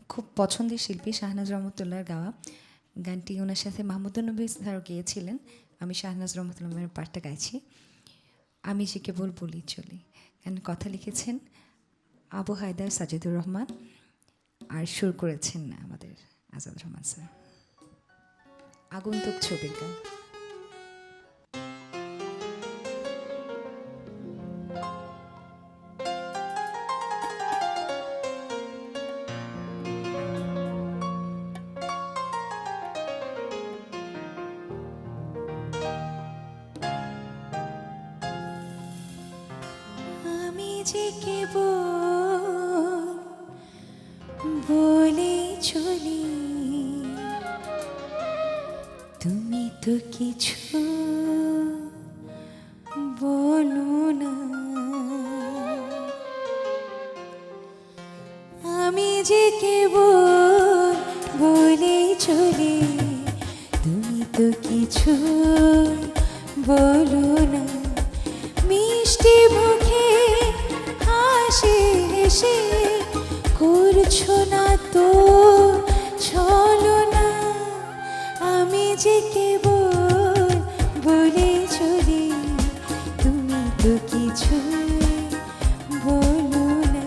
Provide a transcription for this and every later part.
খুব পছন্দের শিল্পী শাহনাজ রহমতুল্লাহর গাওয়া গানটি ওনার সাথে মাহমুদুর নবী স্যারও গেয়েছিলেন। আমি শাহনাজ রহমতুল্লাহের পাঠটা গাইছি। আমি যে কেবল বলি চলি। গানের কথা লিখেছেন আবু হায়দার সাজিদুর রহমান, আর সুর করেছেন আমাদের আজাদ রহমান স্যার। আগন্তুক ছবির গান। আমি যে কেবল বলে চলি, তুমি তো কিছু বলো না। আমি যে কেবল বলে চলি, তুমি তো কিছু বলো না। মিষ্টি মুখে হাসি হেসে করছো না তো চলো না। আমি যে কেবল বলে চলি, তুমি তো কিছু বলো না।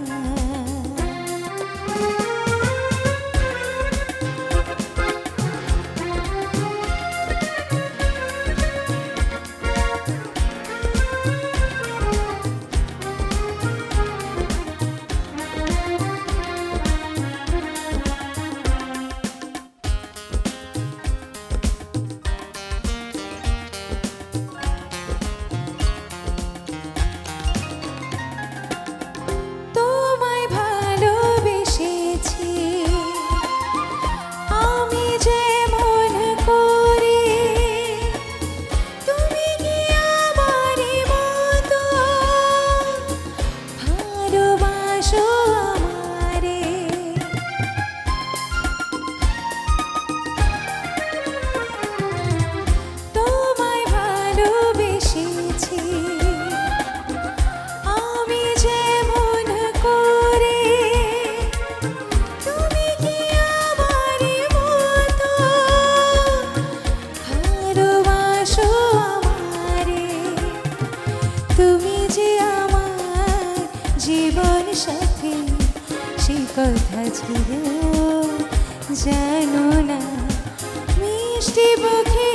তোমায় ভালোবেসেছি আমি যেমন করে, তুমি কি আমারই মতো ভালোবাসো আমারে। তোমায় ভালোবেসেছি আমি যেমন করে, তুমি কি আমারই মতো ভালোবাসো আমারে। তুমি যে আমার জীবন সাথী, সে কথা ছিল জানো না। মিষ্টি মুখে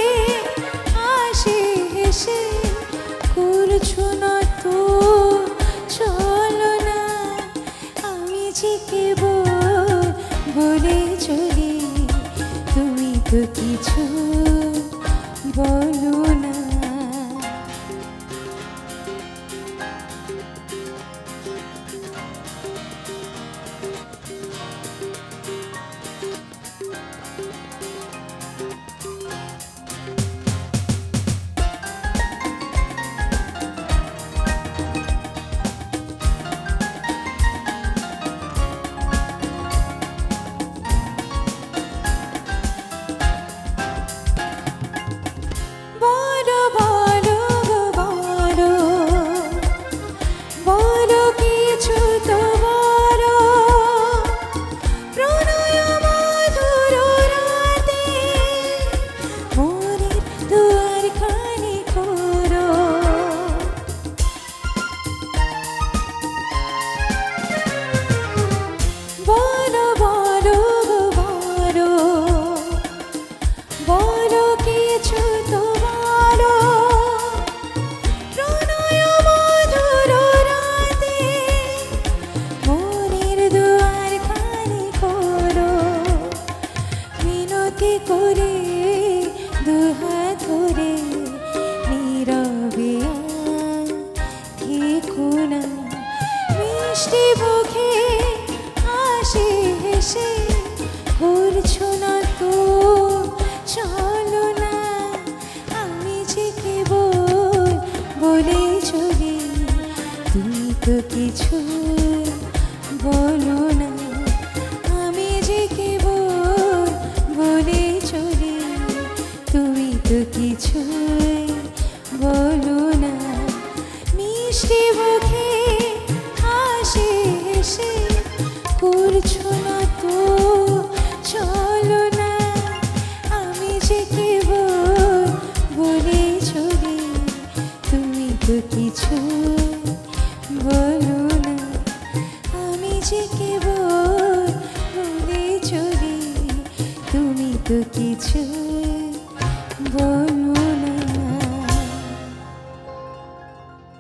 হাসি হেসে করছো না তো চলো না। আমি যে কেবল বলে চলি, তুমি তো কিছু বলো না। বলো বলো বলো বলো কিছু তো বলো, প্রণয় মধুর রাতে মনের দুয়ার খানি করো। বলো বলো বলো বলো কিছু তো বলো, প্রণয় মধুর রাতে মনের দুয়ার খানি করো। মিনতি করে দুহাত ধরে নীরবে থেকো না। মিষ্টি মুখে হাসি হেসে করছো না তো চলো না। আমি যে কেবল বলে চলি, তুমি তো কিছু বলো না। আমি যে কেবল বলে চলি, তুমি তো কিছু বলো না। মিষ্টি মুখে হাসি হেসে করছো না তো তো কিছু বলো